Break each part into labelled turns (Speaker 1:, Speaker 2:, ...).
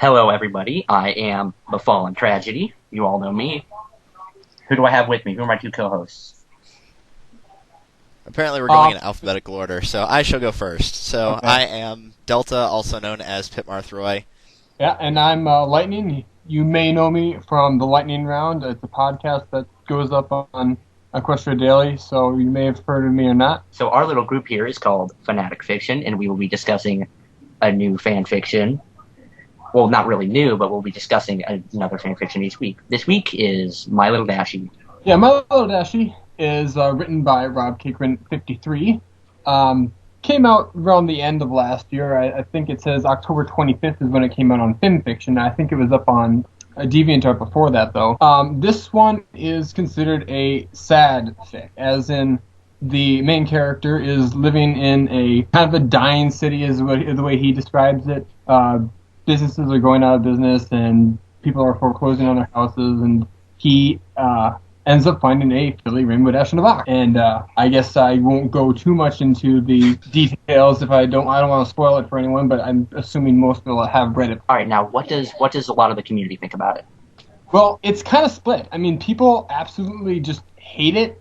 Speaker 1: Hello, everybody. I am Befallen Tragedy. You all know me. Who do I have with me? Who are my two co-hosts?
Speaker 2: Apparently we're going in alphabetical order, so I shall go first. So
Speaker 3: Okay.
Speaker 2: I am Delta, also known as Pitmarth Roy.
Speaker 3: Yeah, and I'm Lightning. You may know me from the Lightning Round. It's a podcast that goes up on Equestria Daily, so you may have heard of me or not.
Speaker 1: So our little group here is called Fanatic Fiction, and we will be discussing a new fan fiction. Well, not really new, but we'll be discussing another fan fiction each week. This week is My Little Dashie.
Speaker 3: Yeah, My Little Dashie is written by Rob Kikrin, 53. Came out around the end of last year. I think it says October 25th is when it came out on FimFiction. I think it was up on DeviantArt before that, though. This one is considered a sad fic, as in the main character is living in a kind of a dying city, is the way he describes it. Businesses are going out of business, and people are foreclosing on their houses, and he ends up finding a Philly Rainbow Dash in a box. And I guess I won't go too much into the details if I don't want to spoil it for anyone, but I'm assuming most people have read it.
Speaker 1: All right, now what does a lot of the community think about it?
Speaker 3: Well, it's kind of split. I mean, people absolutely just hate it,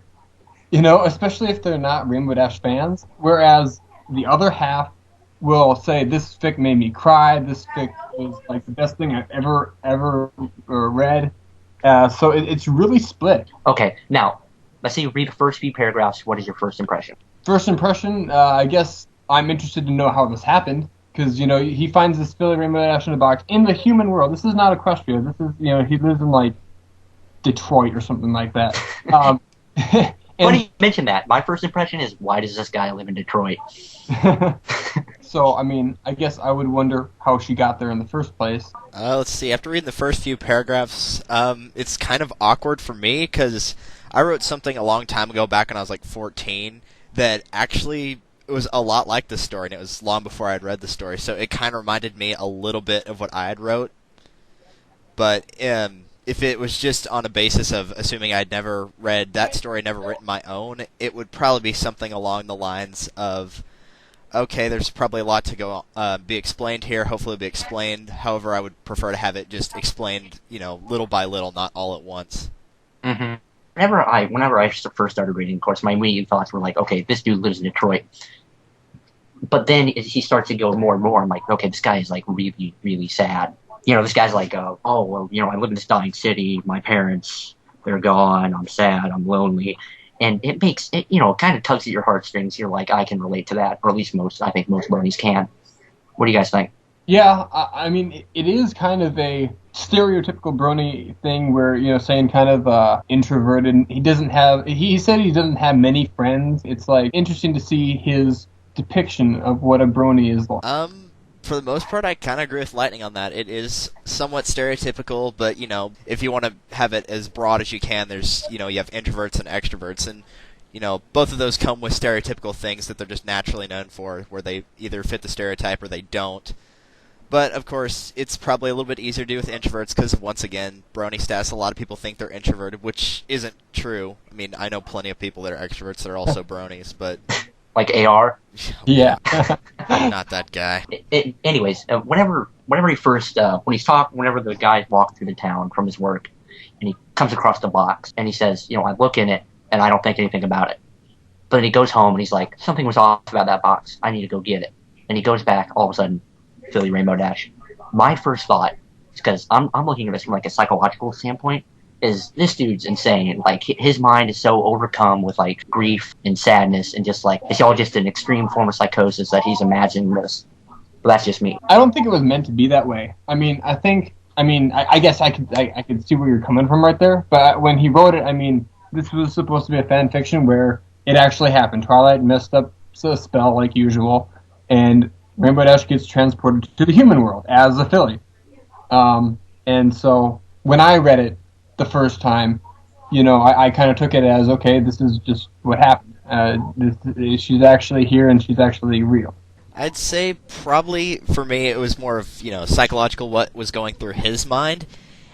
Speaker 3: especially if they're not Rainbow Dash fans, whereas the other half will say, this fic made me cry, this fic was like the best thing I've ever read. So it's really split.
Speaker 1: Okay, now, let's say you read the first few paragraphs. What is your first impression?
Speaker 3: First impression, I guess I'm interested to know how this happened, because, he finds this Philly Rainbow Dash in a box in the human world. This is not Equestria. This is, he lives in, like, Detroit or something like that.
Speaker 1: Funny you mention that. My first impression is, why does this guy live in Detroit?
Speaker 3: So, I mean, I guess I would wonder how she got there in the first place.
Speaker 2: Let's see, after reading the first few paragraphs, it's kind of awkward for me, because I wrote something a long time ago, back when I was like 14, that actually was a lot like this story, and it was long before I had read the story, so it kind of reminded me a little bit of what I had wrote. But if it was just on a basis of assuming I'd never read that story, never written my own, it would probably be something along the lines of, okay, there's probably a lot to be explained here, hopefully it'll be explained. However, I would prefer to have it just explained, little by little, not all at once.
Speaker 1: Mm-hmm. Whenever I first started reading, of course, my immediate thoughts were like, okay, this dude lives in Detroit. But then he starts to go more and more. I'm like, okay, this guy is like really, really sad. This guy's like, I live in this dying city. My parents, they're gone. I'm sad. I'm lonely. And it makes it, kind of tugs at your heartstrings. You're like, I can relate to that, or at least I think most bronies can. What do you guys think?
Speaker 3: Yeah, I mean, it is kind of a stereotypical brony thing where, saying kind of introverted. He said he doesn't have many friends. It's like interesting to see his depiction of what a brony is like.
Speaker 2: For the most part, I kind of agree with Lightning on that. It is somewhat stereotypical, but, if you want to have it as broad as you can, there's, you have introverts and extroverts, and, both of those come with stereotypical things that they're just naturally known for, where they either fit the stereotype or they don't. But, of course, it's probably a little bit easier to do with introverts, because, once again, brony status, a lot of people think they're introverted, which isn't true. I mean, I know plenty of people that are extroverts that are also bronies, but...
Speaker 1: Like AR?
Speaker 3: Yeah.
Speaker 2: Not that guy.
Speaker 1: Anyways, whenever the guy walks through the town from his work, and he comes across the box, and he says, I look in it, and I don't think anything about it. But then he goes home, and he's like, something was off about that box. I need to go get it. And he goes back, all of a sudden, Philly Rainbow Dash. My first thought, because I'm looking at this from like a psychological standpoint, is this dude's insane. Like, his mind is so overcome with, like, grief and sadness, and just, like, it's all just an extreme form of psychosis that he's imagining this. But that's just me.
Speaker 3: I don't think it was meant to be that way. I mean, I guess I could see where you're coming from right there, but when he wrote it, I mean, this was supposed to be a fan fiction where it actually happened. Twilight messed up the spell, like usual, and Rainbow Dash gets transported to the human world as a Philly. And so, when I read it, the first time, I kind of took it as, okay, this is just what happened. She's actually here and she's actually real.
Speaker 2: I'd say probably for me it was more of, psychological what was going through his mind.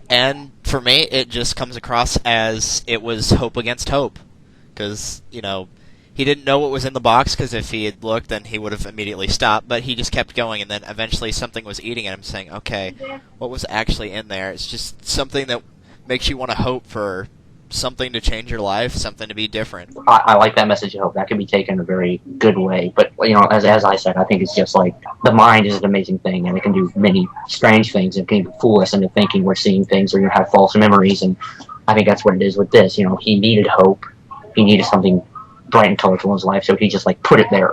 Speaker 2: And for me it just comes across as it was hope against hope. Because, he he didn't know what was in the box, because if he had looked, then he would have immediately stopped, but he just kept going, and then eventually something was eating at him, saying, okay, what was actually in there? It's just something that makes you want to hope for something to change your life, something to be different.
Speaker 1: I like that message of hope. That can be taken in a very good way. But, as I said, I think it's just like the mind is an amazing thing, and it can do many strange things. It can even fool us into thinking we're seeing things, or you have false memories, and I think that's what it is with this. He needed hope. He needed something bright and colorful in his life, so he just put it there.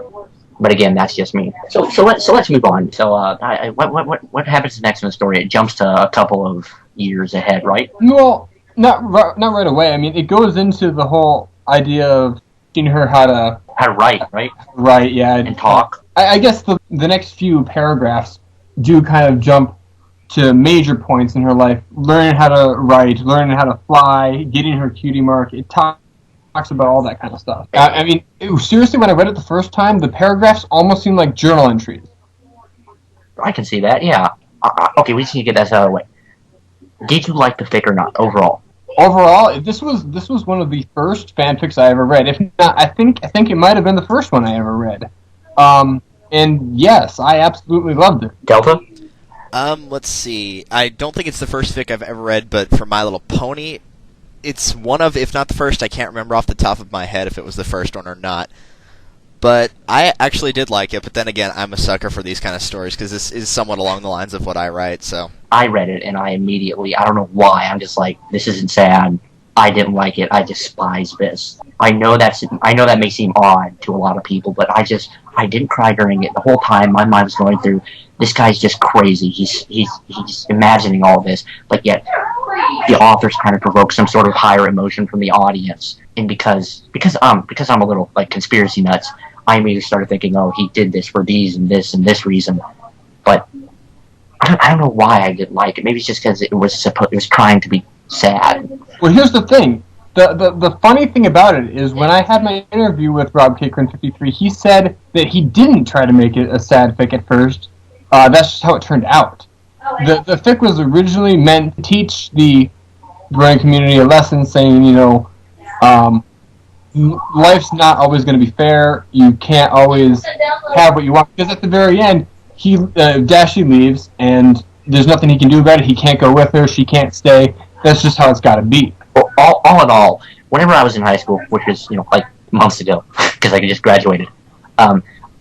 Speaker 1: But again, that's just me. So let's move on. So what happens next in the story? It jumps to a couple of years ahead, right?
Speaker 3: Well, not right away. I mean, it goes into the whole idea of teaching her how to
Speaker 1: write, right?
Speaker 3: Right, yeah,
Speaker 1: and talk.
Speaker 3: I guess the next few paragraphs do kind of jump to major points in her life: learning how to write, learning how to fly, getting her cutie mark. It talks about all that kind of stuff. I mean, seriously, when I read it the first time, the paragraphs almost seemed like journal entries.
Speaker 1: I can see that, yeah. Okay, we just need to get that out of the way. Did you like the fic or not, overall?
Speaker 3: Overall, this was one of the first fanfics I ever read. If not, I think it might have been the first one I ever read. And yes, I absolutely loved it.
Speaker 1: Delta?
Speaker 2: Let's see. I don't think it's the first fic I've ever read, but for My Little Pony, it's one of, if not the first. I can't remember off the top of my head if it was the first one or not. But I actually did like it, but then again, I'm a sucker for these kind of stories, because this is somewhat along the lines of what I write, so.
Speaker 1: I read it, and I immediately, I don't know why, I'm just like, this isn't sad. I didn't like it. I despise this. I know that may seem odd to a lot of people, but I didn't cry during it. The whole time, my mind was going through, this guy's just crazy. He's imagining all this, but yet the author's trying to provoke some sort of higher emotion from the audience. And because I'm a little conspiracy nuts, I immediately started thinking, oh, he did this for these and this reason. But I don't know why I didn't like it. Maybe it's just because it was trying to be sad.
Speaker 3: Well, here's the thing. The funny thing about it is, when I had my interview with Rob Cakrin 53, he said that he didn't try to make it a sad fic at first. That's just how it turned out. The fic was originally meant to teach the running community a lesson, saying, life's not always going to be fair. You can't always have what you want. Because at the very end, Dashie leaves, and there's nothing he can do about it. He can't go with her. She can't stay. That's just how it's got to be.
Speaker 1: Well, all in all, whenever I was in high school, which was months ago, because I just graduated,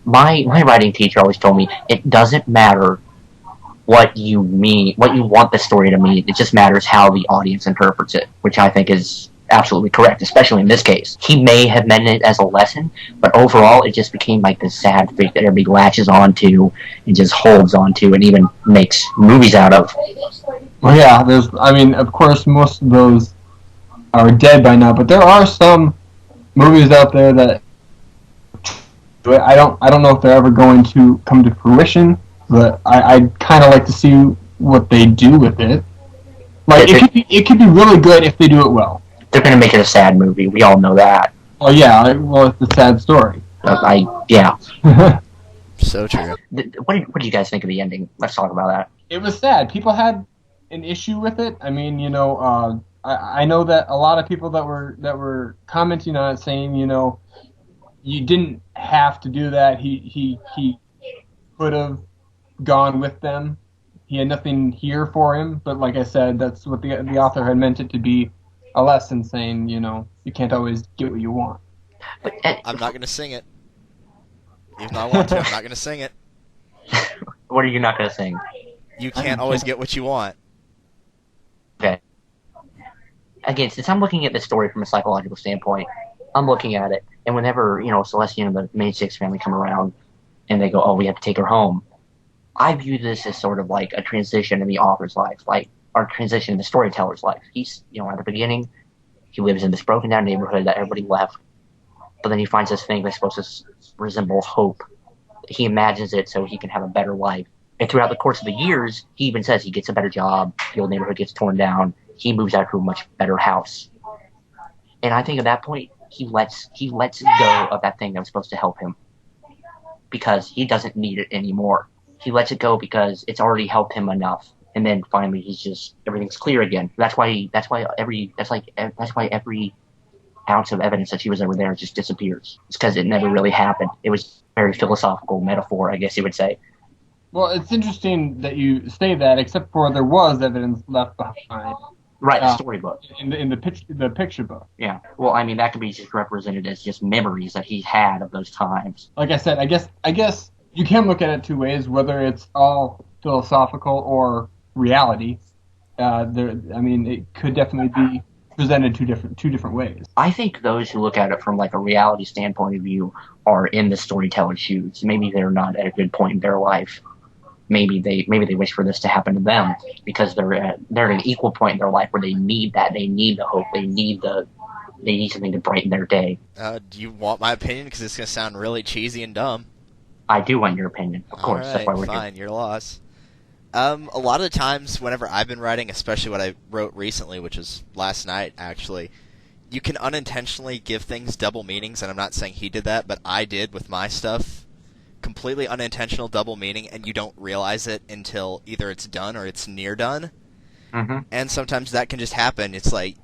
Speaker 1: my writing teacher always told me it doesn't matter what you want the story to mean. It just matters how the audience interprets it, which I think is absolutely correct, especially in this case. He may have meant it as a lesson, but overall it just became like this sad fic that everybody latches onto and just holds onto and even makes movies out of.
Speaker 3: Well, yeah, of course, most of those are dead by now, but there are some movies out there that I don't know if they're ever going to come to fruition, but I'd kind of like to see what they do with it. It could be really good if they do it well.
Speaker 1: They're going to make it a sad movie. We all know that.
Speaker 3: Oh yeah, well, it's a sad story.
Speaker 1: Yeah.
Speaker 2: So true.
Speaker 1: What do you guys think of the ending? Let's talk about that.
Speaker 3: It was sad. People had an issue with it. I mean, I know that a lot of people that were commenting on it, saying, you didn't have to do that. He could have gone with them. He had nothing here for him. But like I said, that's what the author had meant it to be, a lesson, saying, you can't always get what you want.
Speaker 1: But,
Speaker 2: I'm not going to sing it. Even though I want to, I'm not going to sing it.
Speaker 1: What are you not going to sing?
Speaker 2: You can't always get what you want.
Speaker 1: Okay. Again, since I'm looking at this story from a psychological standpoint, I'm looking at it, and whenever, Celestia and the main six family come around, and they go, oh, we have to take her home, I view this as sort of like a transition in the author's life, or transition in the storyteller's life. He's, at the beginning, he lives in this broken down neighborhood that everybody left, but then he finds this thing that's supposed to resemble hope. He imagines it so he can have a better life. And throughout the course of the years, he even says he gets a better job, the old neighborhood gets torn down, he moves out to a much better house. And I think at that point, he lets go of that thing that was supposed to help him, because he doesn't need it anymore. He lets it go because it's already helped him enough. And then finally, everything's clear again. That's why every ounce of evidence that she was ever there just disappears. It's because it never really happened. It was a very philosophical metaphor, I guess you would say.
Speaker 3: Well, it's interesting that you say that, except for there was evidence left behind.
Speaker 1: Right, the storybook.
Speaker 3: In the picture book.
Speaker 1: Yeah. Well, I mean, that could be just represented as just memories that he had of those times.
Speaker 3: Like I said, I guess you can look at it two ways, whether it's all philosophical or reality. It could definitely be presented two different ways.
Speaker 1: I think those who look at it from like a reality standpoint of view are in the storyteller's shoes. Maybe they're not at a good point in their life. Maybe they wish for this to happen to them because they're at an equal point in their life where they need that. They need the hope. They need something to brighten their day.
Speaker 2: Do you want my opinion? Because it's going to sound really cheesy and dumb.
Speaker 1: I do want your opinion, of course.
Speaker 2: All right,
Speaker 1: that's why we're
Speaker 2: fine,
Speaker 1: here.
Speaker 2: your loss. A lot of the times, whenever I've been writing, especially what I wrote recently, which was last night, actually, you can unintentionally give things double meanings, and I'm not saying he did that, but I did with my stuff. Completely unintentional double meaning, and you don't realize it until either it's done or it's near done.
Speaker 1: Mm-hmm.
Speaker 2: And sometimes that can just happen. It's like,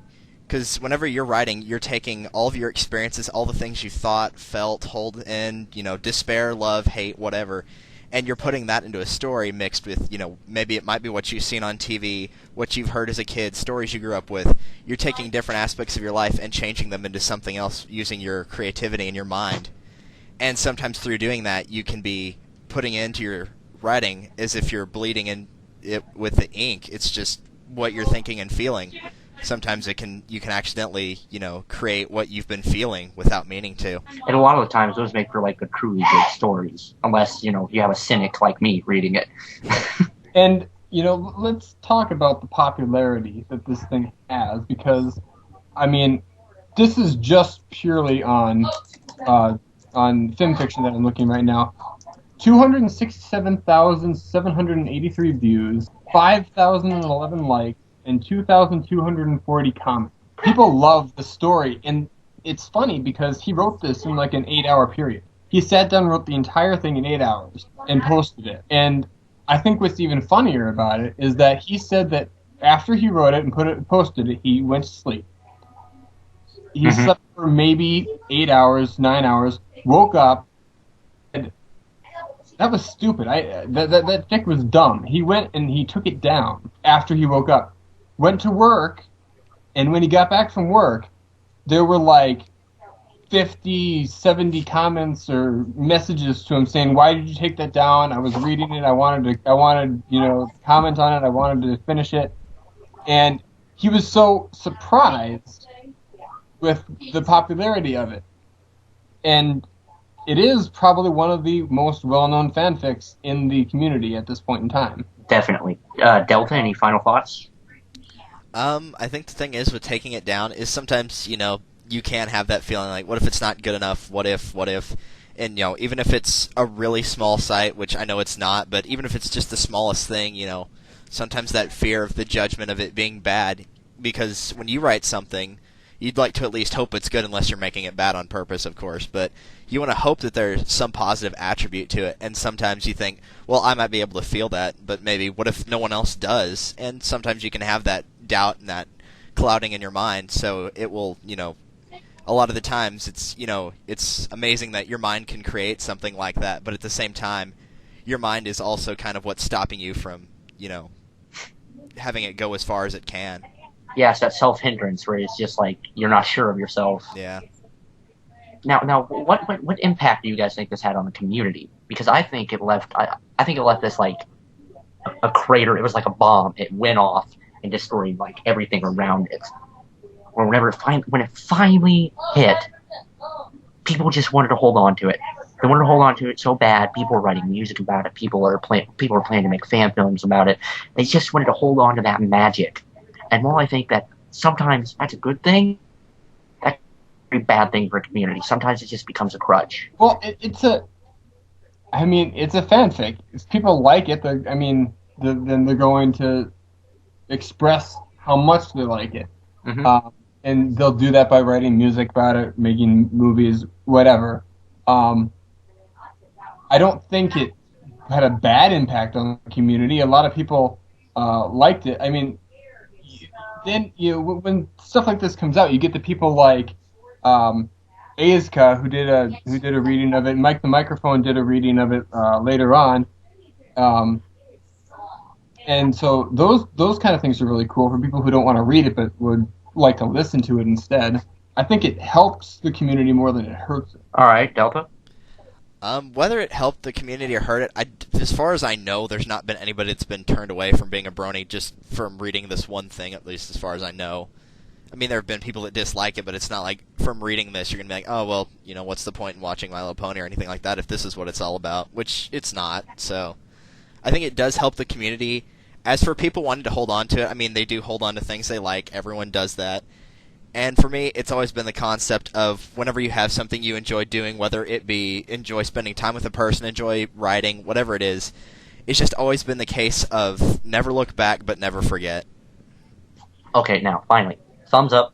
Speaker 2: because whenever you're writing, you're taking all of your experiences, all the things you thought, felt, hold in, despair, love, hate, whatever, and you're putting that into a story mixed with, maybe it might be what you've seen on TV, what you've heard as a kid, stories you grew up with. You're taking different aspects of your life and changing them into something else using your creativity and your mind. And sometimes through doing that, you can be putting into your writing as if you're bleeding in it with the ink. It's just what you're thinking and feeling. Sometimes you can accidentally, create what you've been feeling without meaning to.
Speaker 1: And a lot of the times, those make for like the truly good stories, unless you have a cynic like me reading it.
Speaker 3: And let's talk about the popularity that this thing has, because this is just purely on FimFiction that I'm looking right now. 267,783 views, 5,011 likes, and 2,240 comments. People love the story, and it's funny because he wrote this in like an 8-hour period. He sat down and wrote the entire thing in 8 hours and posted it. And I think what's even funnier about it is that he said that after he wrote it and posted it, he went to sleep. He slept for maybe 8 hours, 9 hours, woke up, and that was stupid. That fic was dumb. He went and he took it down after he woke up, went to work, and when he got back from work, there were like 50, 70 comments or messages to him saying, "Why did you take that down? I was reading it. I wanted comment on it. I wanted to finish it." And he was so surprised with the popularity of it. And it is probably one of the most well-known fanfics in the community at this point in time.
Speaker 1: Definitely. Delta, any final thoughts?
Speaker 2: I think the thing is with taking it down is sometimes, you can have that feeling like, what if it's not good enough? What if? And, even if it's a really small site, which I know it's not, but even if it's just the smallest thing, sometimes that fear of the judgment of it being bad, because when you write something, you'd like to at least hope it's good, unless you're making it bad on purpose, of course, but you want to hope that there's some positive attribute to it, and sometimes you think, well, I might be able to feel that, but maybe what if no one else does? And sometimes you can have that doubt and that clouding in your mind, so it will, a lot of the times it's amazing that your mind can create something like that, but at the same time, your mind is also kind of what's stopping you from, having it go as far as it can.
Speaker 1: Yeah, it's that self-hindrance where it's just like you're not sure of yourself.
Speaker 2: Yeah.
Speaker 1: Now, what impact do you guys think this had on the community? Because I think it left this like a crater. It was like a bomb. It went off and destroyed like everything around it. Or when it finally hit, people just wanted to hold on to it. They wanted to hold on to it so bad. People were writing music about it. People were planning to make fan films about it. They just wanted to hold on to that magic. And while I think that sometimes that's a good thing, that's a very bad thing for a community. Sometimes it just becomes a crutch.
Speaker 3: Well, it's a fanfic. If people like it, then they're going to express how much they like it.
Speaker 1: Mm-hmm.
Speaker 3: And they'll do that by writing music about it, making movies, whatever. I don't think it had a bad impact on the community. A lot of people liked it. Then when stuff like this comes out, you get the people like Aizka, who did a reading of it, and Mike the Microphone did a reading of it later on. And so those kind of things are really cool for people who don't want to read it but would like to listen to it instead. I think it helps the community more than it hurts it.
Speaker 1: All right, Delta.
Speaker 2: Whether it helped the community or hurt it, as far as I know, there's not been anybody that's been turned away from being a brony just from reading this one thing, at least as far as I know. I mean, there have been people that dislike it, but it's not like from reading this you're going to be like, oh, well, what's the point in watching My Little Pony or anything like that if this is what it's all about, which it's not. So I think it does help the community. As for people wanting to hold on to it, I mean, they do hold on to things they like. Everyone does that. And for me, it's always been the concept of whenever you have something you enjoy doing, whether it be enjoy spending time with a person, enjoy writing, whatever it is, it's just always been the case of never look back but never forget.
Speaker 1: Okay, now, finally. Thumbs up,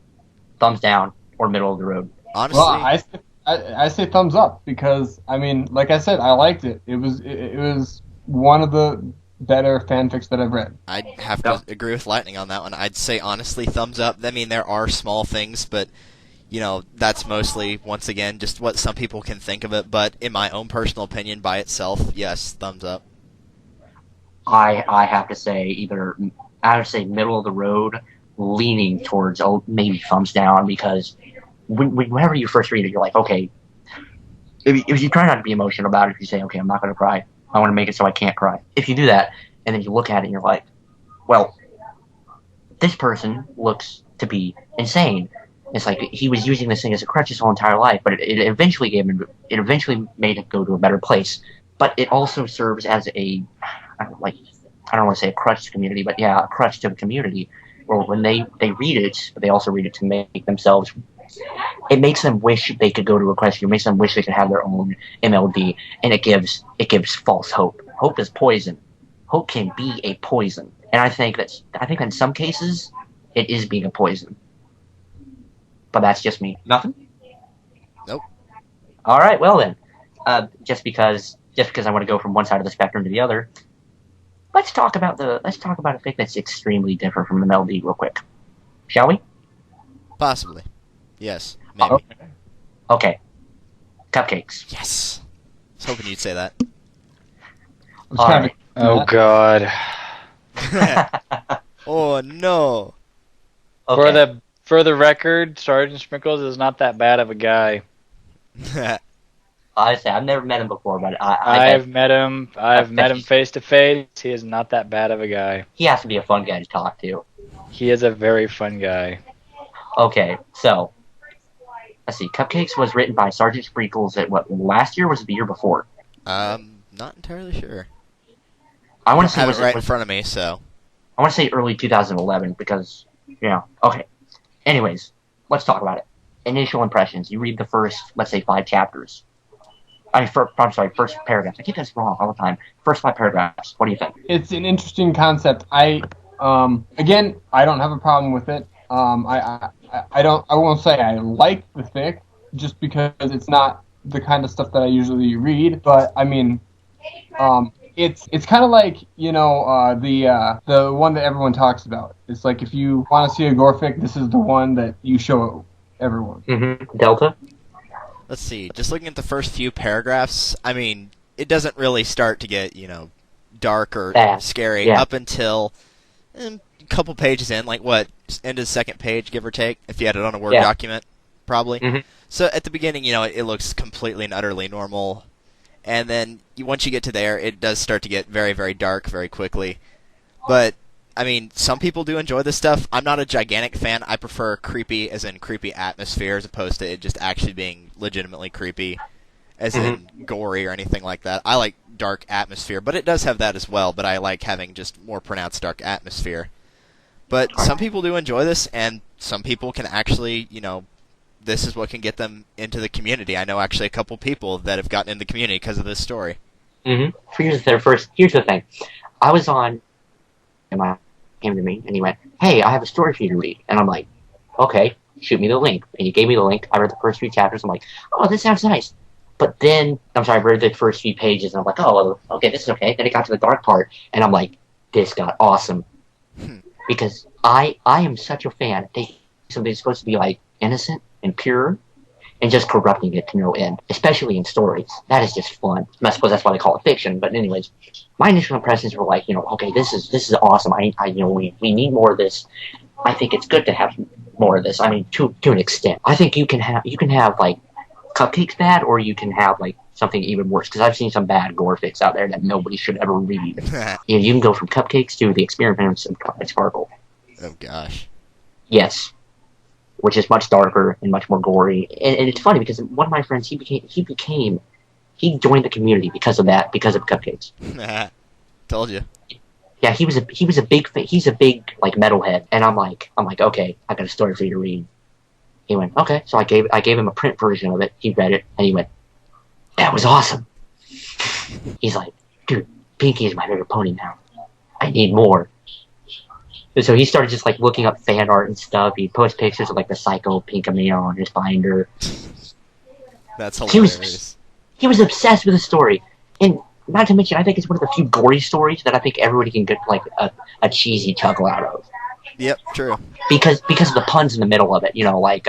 Speaker 1: thumbs down, or middle of the road?
Speaker 2: Honestly,
Speaker 3: well, I say thumbs up because, I mean, like I said, I liked it. It was one of the better fanfics that I've read.
Speaker 2: I'd have to agree with Lightning on that one. I'd say, honestly, thumbs up. I mean, there are small things, but, that's mostly, once again, just what some people can think of it. But in my own personal opinion, by itself, yes, thumbs up.
Speaker 1: I have to say I would say middle of the road, leaning towards maybe thumbs down, because whenever you first read it, you're like, okay, if you try not to be emotional about it, if you say, okay, I'm not going to cry, I want to make it so I can't cry. If you do that, and then you look at it and you're like, well, this person looks to be insane. It's like he was using this thing as a crutch his whole entire life, but it eventually made him go to a better place. But it also serves as I don't want to say a crutch to the community, but yeah, a crutch to the community. Or when they read it, but they also read it to make themselves. It makes them wish they could go to a quest. It makes them wish they could have their own MLD, and it gives false hope. Hope is poison. Hope can be a poison, and I think in some cases it is being a poison. But that's just me. Nothing.
Speaker 2: Nope.
Speaker 1: All right. Well then, just because I want to go from one side of the spectrum to the other, let's talk about a thing that's extremely different from MLD real quick, shall we?
Speaker 2: Possibly. Yes. Maybe.
Speaker 1: Okay. Cupcakes.
Speaker 2: Yes. I was hoping you'd say that.
Speaker 1: All right.
Speaker 4: Oh God.
Speaker 2: Oh no.
Speaker 1: Okay.
Speaker 4: For the record, Sergeant Sprinkles is not that bad of a guy.
Speaker 1: Honestly, I've never met him before, but
Speaker 4: I've met him. I've met him face to face. He is not that bad of a guy.
Speaker 1: He has to be a fun guy to talk to.
Speaker 4: He is a very fun guy.
Speaker 1: Okay, so let's see. Cupcakes was written by Sergeant Sprinkles at last year or was it the year before?
Speaker 2: Not entirely sure.
Speaker 1: I want to say
Speaker 2: have it right in front of me, so
Speaker 1: I want to say early 2011 because okay. Anyways, let's talk about it. Initial impressions. You read the first, let's say, 5 chapters. First paragraphs. I get this wrong all the time. First 5 paragraphs. What do you think?
Speaker 3: It's an interesting concept. Again, I don't have a problem with it. I won't say I like the fic just because it's not the kind of stuff that I usually read. But I mean, it's kind of like the one that everyone talks about. It's like if you want to see a gore fic, this is the one that you show everyone.
Speaker 1: Mm-hmm. Delta.
Speaker 2: Let's see. Just looking at the first few paragraphs, I mean, it doesn't really start to get, dark or scary up until a couple pages in, like what, end of the second page, give or take, if you had it on a Word document, probably. Mm-hmm. So at the beginning, it looks completely and utterly normal. And then once you get to there, it does start to get very, very dark very quickly. But I mean, some people do enjoy this stuff. I'm not a gigantic fan. I prefer creepy, as in creepy atmosphere, as opposed to it just actually being legitimately creepy, as in gory or anything like that. I like dark atmosphere, but it does have that as well, but I like having just more pronounced dark atmosphere. But some people do enjoy this, and some people can actually, this is what can get them into the community. I know actually a couple people that have gotten in the community because of this story.
Speaker 1: Mm-hmm. Here's the thing. I was on... came to me and he went, "Hey, I have a story for you to read." And I'm like, "Okay, shoot me the link." And he gave me the link. I read the first 3 chapters. I'm like, "Oh, this sounds nice." But then, I read the first few pages and I'm like, "Oh, okay, this is okay." Then it got to the dark part and I'm like, this got awesome. Because I am such a fan. Something's supposed to be like innocent and pure, and just corrupting it to no end, especially in stories. That is just fun. I suppose that's why they call it fiction. But anyways, my initial impressions were like, okay, this is awesome. We need more of this. I think it's good to have more of this. I mean, to an extent. I think you can have like Cupcakes bad, or you can have like something even worse. Because I've seen some bad gore fics out there that nobody should ever read. You can go from Cupcakes to The Experiments of Sparkle.
Speaker 2: Oh gosh.
Speaker 1: Yes, which is much darker and much more gory. And it's funny because one of my friends, he joined the community because of that, because of Cupcakes.
Speaker 2: Told you.
Speaker 1: Yeah, he's a big like metalhead, and I'm like, okay, I got a story for you to read. He went, okay, so I gave him a print version of it. He read it, and he went, that was awesome. He's like, dude, Pinky is my favorite pony now. I need more. So he started just like looking up fan art and stuff. He'd post pictures of like the Psycho Pinkamea on his binder.
Speaker 2: That's hilarious.
Speaker 1: He was obsessed with the story, and not to mention, I think it's one of the few gory stories that I think everybody can get like a cheesy chuckle out of.
Speaker 2: Yep, true.
Speaker 1: Because of the puns in the middle of it, like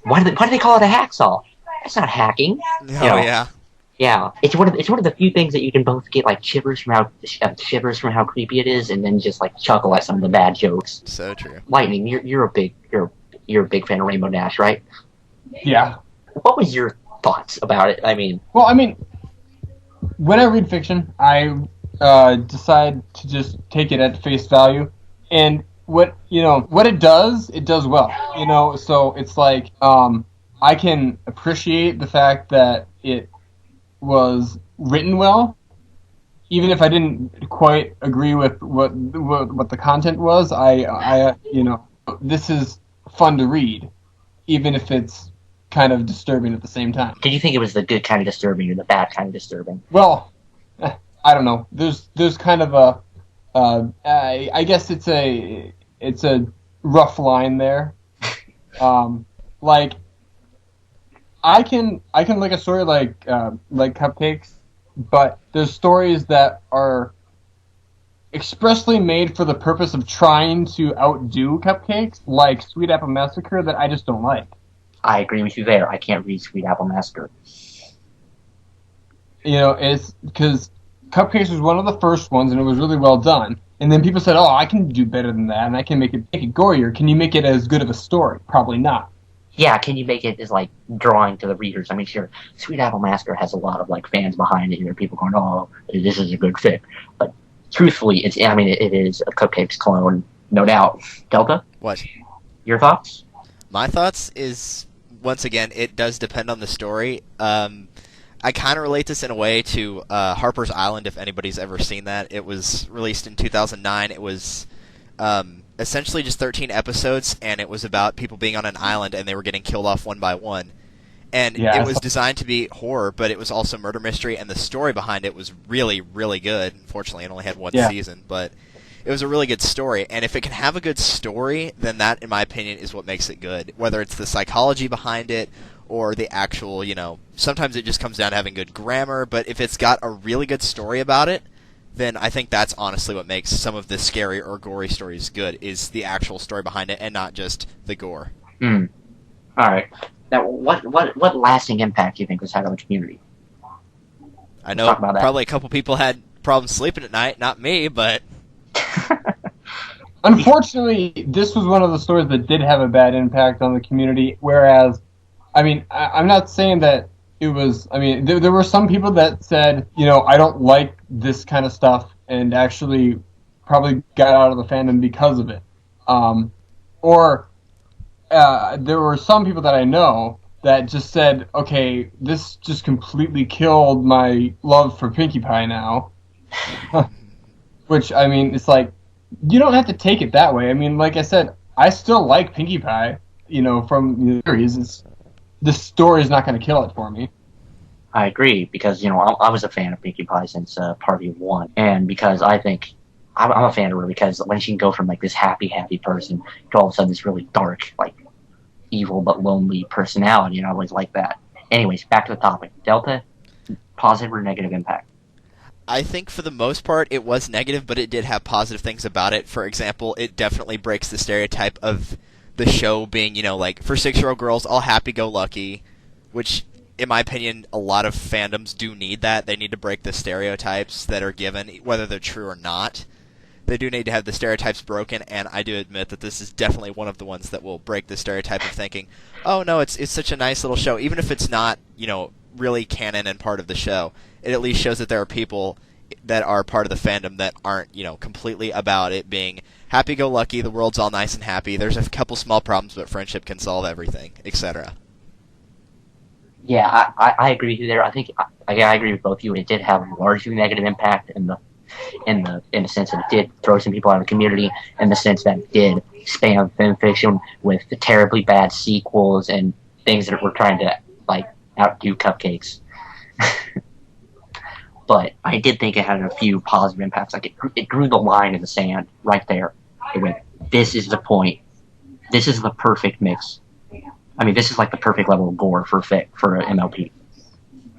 Speaker 1: why do they call it a hacksaw? That's not hacking.
Speaker 2: Oh yeah.
Speaker 1: Yeah, it's one of the few things that you can both get like shivers from how creepy it is, and then just like chuckle at some of the bad jokes.
Speaker 2: So true.
Speaker 1: Lightning, you're a big fan of Rainbow Dash, right?
Speaker 3: Yeah.
Speaker 1: What was your thoughts about it?
Speaker 3: Well, when I read fiction, I decide to just take it at face value, and what it does well. So it's like I can appreciate the fact that it was written well, even if I didn't quite agree with what the content was. I this is fun to read, even if it's kind of disturbing at the same time.
Speaker 1: Did you think it was the good kind of disturbing or the bad kind of disturbing?
Speaker 3: Well, I don't know. There's kind of a I guess it's a rough line there. Like I can like a story like Cupcakes, but there's stories that are expressly made for the purpose of trying to outdo Cupcakes, like Sweet Apple Massacre, that I just don't like.
Speaker 1: I agree with you there. I can't read Sweet Apple Massacre.
Speaker 3: It's because Cupcakes was one of the first ones, and it was really well done. And then people said, "Oh, I can do better than that, and I can make it gorier." Can you make it as good of a story? Probably not.
Speaker 1: Yeah, can you make it as like drawing to the readers? Sure, Sweet Apple Massacre has a lot of like fans behind it. People going, "Oh, this is a good fic," but truthfully, it is a Cupcakes clone, no doubt. Delta,
Speaker 2: what?
Speaker 1: Your thoughts?
Speaker 2: My thoughts is, once again, it does depend on the story. I kind of relate this in a way to Harper's Island, if anybody's ever seen that. It was released in 2009. It was essentially just 13 episodes, and it was about people being on an island, and they were getting killed off one by one. And it was designed to be horror, but it was also murder mystery, and the story behind it was really, really good. Unfortunately, it only had one season, but it was a really good story. And if it can have a good story, then that, in my opinion, is what makes it good. Whether it's the psychology behind it, or the actual, sometimes it just comes down to having good grammar, but if it's got a really good story about it, then I think that's honestly what makes some of the scary or gory stories good, is the actual story behind it and not just the gore.
Speaker 1: All right. Now, what lasting impact do you think this had on the community?
Speaker 2: I know probably a couple people had problems sleeping at night, not me, but...
Speaker 3: Unfortunately, this was one of the stories that did have a bad impact on the community, whereas, I'm not saying that it was, there were some people that said, I don't like this kind of stuff, and actually probably got out of the fandom because of it. There were some people that I know that just said, okay, this just completely killed my love for Pinkie Pie now. Which, it's like, you don't have to take it that way. Like I said, I still like Pinkie Pie, from the series. This story is not going to kill it for me.
Speaker 1: I agree, because, I was a fan of Pinkie Pie since Party 1, and because I think I'm a fan of her because when she can go from like this happy person to all of a sudden this really dark, like evil but lonely personality, and I always like that. Anyways, back to the topic. Delta, positive or negative impact?
Speaker 2: I think for the most part it was negative, but it did have positive things about it. For example, it definitely breaks the stereotype of the show being, like, for 6-year-old girls, all happy-go-lucky, which, in my opinion, a lot of fandoms do need that. They need to break the stereotypes that are given, whether they're true or not. They do need to have the stereotypes broken, and I do admit that this is definitely one of the ones that will break the stereotype of thinking, oh no, it's such a nice little show. Even if it's not, really canon and part of the show, it at least shows that there are people that are part of the fandom that aren't, completely about it being happy-go-lucky, the world's all nice and happy, there's a couple small problems, but friendship can solve everything, etc.
Speaker 1: Yeah, I agree with you there. I think I agree with both of you. It did have a largely negative impact in the sense that it did throw some people out of the community, in the sense that it did spam fanfiction with the terribly bad sequels and things that were trying to outdo Cupcakes. But I did think it had a few positive impacts. It drew the line in the sand right there. It went, this is the point. This is the perfect mix. I mean, this is like the perfect level of gore for MLP.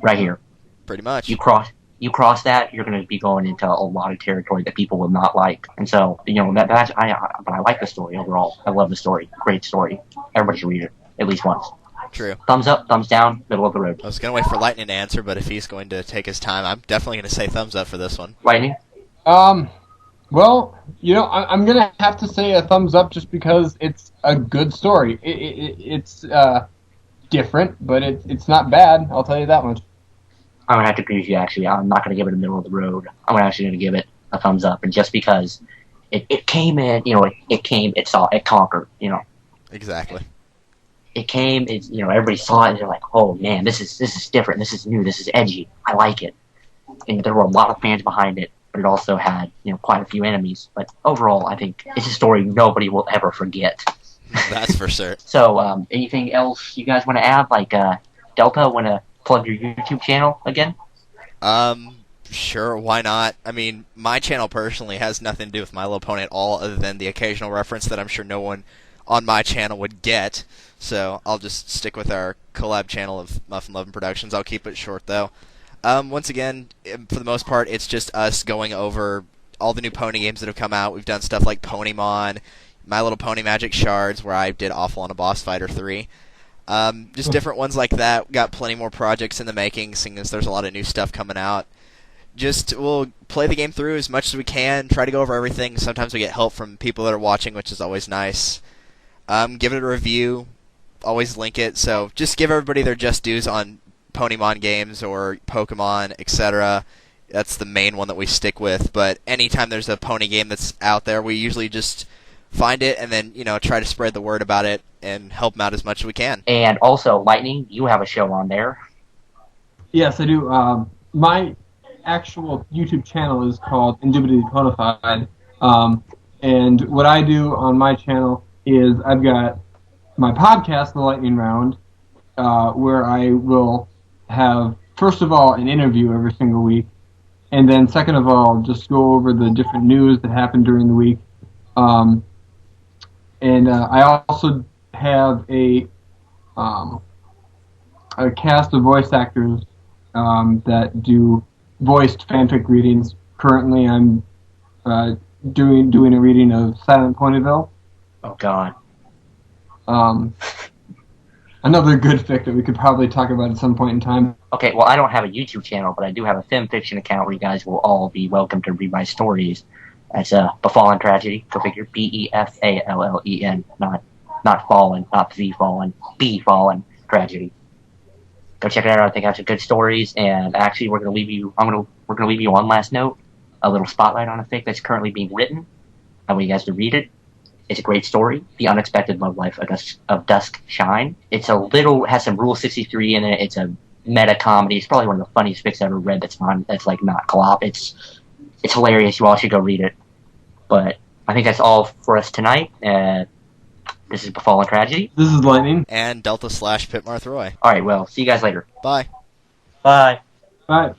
Speaker 1: Right here.
Speaker 2: Pretty much.
Speaker 1: You cross that, you're going to be going into a lot of territory that people will not like. And so, but I like the story overall. I love the story. Great story. Everybody should read it at least once.
Speaker 2: True.
Speaker 1: Thumbs up, thumbs down, middle of the road.
Speaker 2: I was going to wait for Lightning to answer, but if he's going to take his time, I'm definitely going to say thumbs up for this one.
Speaker 1: Lightning?
Speaker 3: Well, I'm going to have to say a thumbs up just because it's a good story. It's different, but it's not bad, I'll tell you that much.
Speaker 1: I'm going to have to agree with you, actually. I'm not going to give it a middle of the road. I'm actually going to give it a thumbs up, and just because it came in, it conquered,
Speaker 2: Exactly.
Speaker 1: It came, everybody saw it, and they're like, oh man, this is different, this is new, this is edgy, I like it. And there were a lot of fans behind it, but it also had, quite a few enemies. But overall, I think it's a story nobody will ever forget.
Speaker 2: That's for sure.
Speaker 1: So, anything else you guys want to add? Delta, want to plug your YouTube channel again?
Speaker 2: Sure, why not? I mean, my channel personally has nothing to do with My Little Pony at all, other than the occasional reference that I'm sure no one on my channel would get. So I'll just stick with our collab channel of Muffin Lovin' Productions. I'll keep it short, though. Once again, for the most part, it's just us going over all the new pony games that have come out. We've done stuff like Ponymon, My Little Pony Magic Shards, where I did Awful on a Boss Fighter 3. Just different ones like that. Got plenty more projects in the making, seeing as there's a lot of new stuff coming out. We'll play the game through as much as we can, try to go over everything. Sometimes we get help from people that are watching, which is always nice. Give it a review. Always link it. So just give everybody their just dues on Ponymon games or Pokemon, etc. That's the main one that we stick with. But anytime there's a pony game that's out there, we usually just find it and then, try to spread the word about it and help them out as much as we can.
Speaker 1: And also, Lightning, you have a show on there.
Speaker 3: Yes, I do. My actual YouTube channel is called Indubitably Ponified. And what I do on my channel is I've got my podcast, The Lightning Round, where I will have, first of all, an interview every single week, and then second of all, just go over the different news that happened during the week. And I also have a cast of voice actors that do voiced fanfic readings. Currently, I'm doing a reading of Silent Ponyville.
Speaker 1: Oh God.
Speaker 3: Another good fic that we could probably talk about at some point in time.
Speaker 1: Okay, well, I don't have a YouTube channel, but I do have a fanfiction account where you guys will all be welcome to read my stories. That's Befallen Tragedy. Go figure. Befallen, not fallen, not the fallen. Befallen Tragedy. Go check it out. I think I have some good stories, and actually, we're gonna leave you one last note, a little spotlight on a fic that's currently being written. I want you guys to read it. It's a great story. The Unexpected Love Life of Dusk Shine. Has some Rule 63 in it. It's a meta comedy. It's probably one of the funniest fics I've ever read. That's not co-op. It's hilarious. You all should go read it. But I think that's all for us tonight. This is Befallen Tragedy.
Speaker 3: This is Lightning.
Speaker 2: And Delta/Pitmarth Roy.
Speaker 1: All right. Well, see you guys later.
Speaker 2: Bye.
Speaker 1: Bye.
Speaker 3: Bye.